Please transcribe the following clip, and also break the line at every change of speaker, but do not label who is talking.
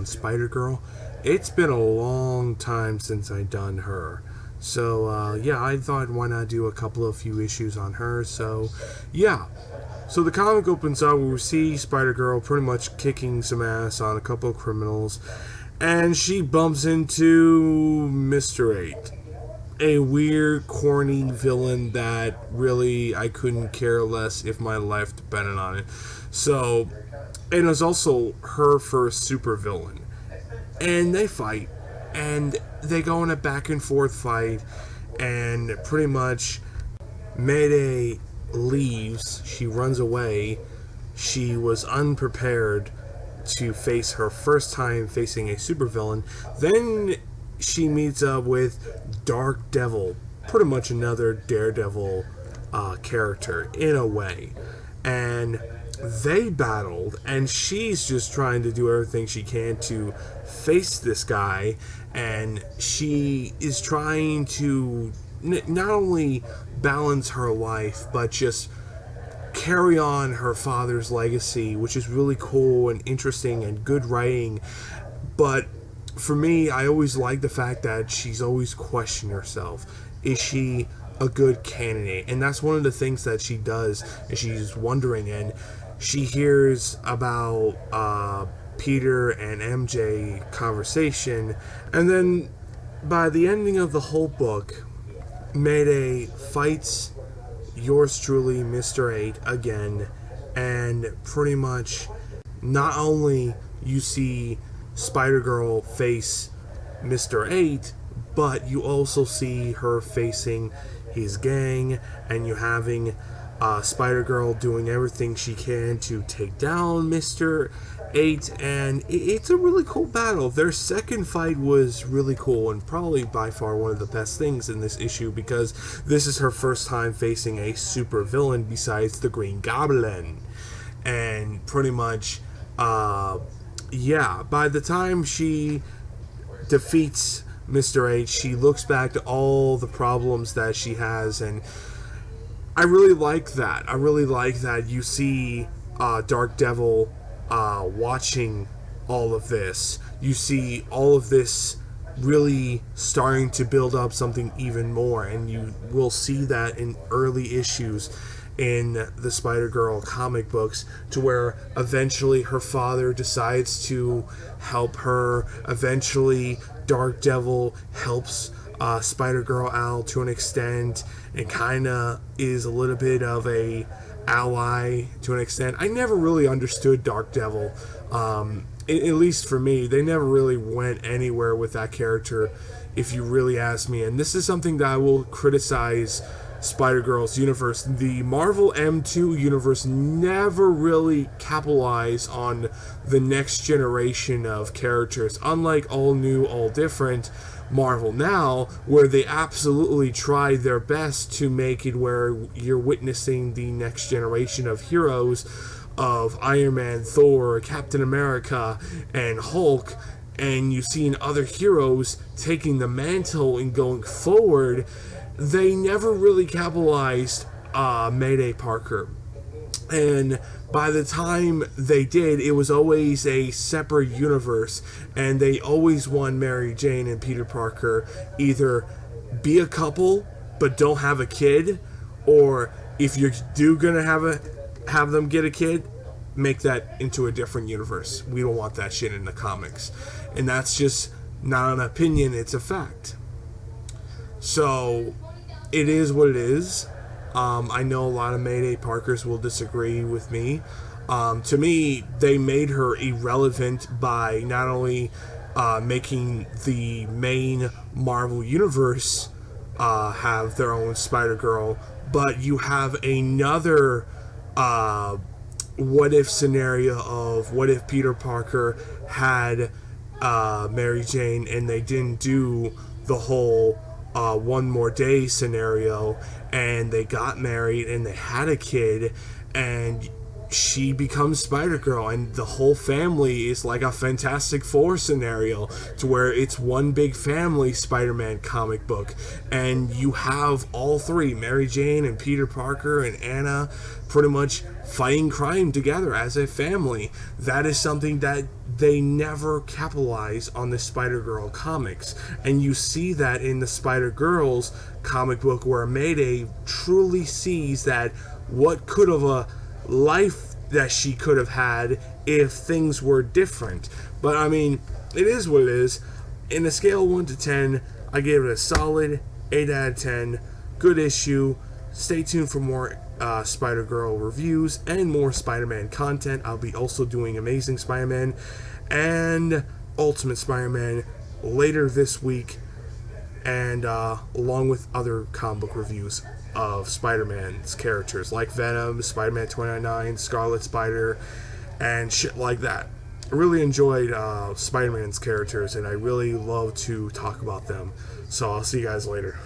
on Spider-Girl. It's been a long time since I've done her. So, yeah, I thought why not do a couple of few issues on her. So, yeah. So the comic opens up where we see Spider-Girl pretty much kicking some ass on a couple of criminals. And she bumps into Mr. 8. A weird, corny villain that really I couldn't care less if my life depended on it. So, and it was also her first supervillain. And they fight, and they go in a back and forth fight, and pretty much Mayday leaves, she runs away. She was unprepared to face her first time facing a supervillain. Then she meets up with Dark Devil, pretty much another Daredevil character in a way. And they battled, and she's just trying to do everything she can to face this guy, and she is trying to not only balance her life, but just carry on her father's legacy, which is really cool and interesting and good writing. But for me, I always like the fact that she's always questioning herself. Is she a good candidate? And that's one of the things that she does, and she's wondering, and she hears about Peter and MJ conversation, and then by the ending of the whole book, Mayday fights yours truly, Mr. 8, again, and pretty much not only you see Spider-Girl face Mr. 8, but you also see her facing his gang, and you having Spider-Girl doing everything she can to take down Mr. 8, and it's a really cool battle. Their second fight was really cool, and probably by far one of the best things in this issue, because this is her first time facing a super villain besides the Green Goblin. And pretty much, yeah, by the time she defeats Mr. 8, she looks back to all the problems that she has, and I really like that. I really like that you see Dark Devil watching all of this. You see all of this really starting to build up something even more, and you will see that in early issues in the Spider-Girl comic books, to where eventually her father decides to help her. Eventually Dark Devil helps Spider-Girl out to an extent, and kind of is a little bit of a ally to an extent. I never really understood Dark Devil, at least for me. They never really went anywhere with that character, if you really ask me, and this is something that I will criticize Spider-Girl's universe. The Marvel M2 universe never really capitalized on the next generation of characters, unlike All New, All Different Marvel now, where they absolutely try their best to make it where you're witnessing the next generation of heroes of Iron Man, Thor, Captain America, and Hulk, and you've seen other heroes taking the mantle and going forward. They never really capitalized Mayday Parker. And by the time they did, it was always a separate universe, and they always want Mary Jane and Peter Parker either be a couple but don't have a kid, or if you're gonna have them get a kid, make that into a different universe. We don't want that shit in the comics, and that's just not an opinion; it's a fact. So it is what it is. I know a lot of Mayday Parkers will disagree with me. To me, they made her irrelevant by not only making the main Marvel universe have their own Spider-Girl, but you have another what-if scenario of what if Peter Parker had Mary Jane and they didn't do the whole one more day scenario, and they got married and they had a kid, and she becomes Spider-Girl, and the whole family is like a Fantastic Four scenario, to where it's one big family Spider-Man comic book, and you have all three, Mary Jane and Peter Parker and Anna, pretty much fighting crime together as a family. That is something that they never capitalize on the Spider-Girl comics, and you see that in the Spider-Girls comic book, where Mayday truly sees that what could have a life that she could have had if things were different. But I mean, it is what it is. In a scale of 1 to 10, I gave it a solid 8 out of 10. Good issue. Stay tuned for more Spider-Girl reviews and more Spider-Man content. I'll be also doing Amazing Spider-Man and Ultimate Spider-Man later this week, and along with other comic book reviews of Spider-Man's characters like Venom, Spider-Man 2099, Scarlet Spider, and shit like that. I really enjoyed Spider-Man's characters, and I really love to talk about them. So I'll see you guys later.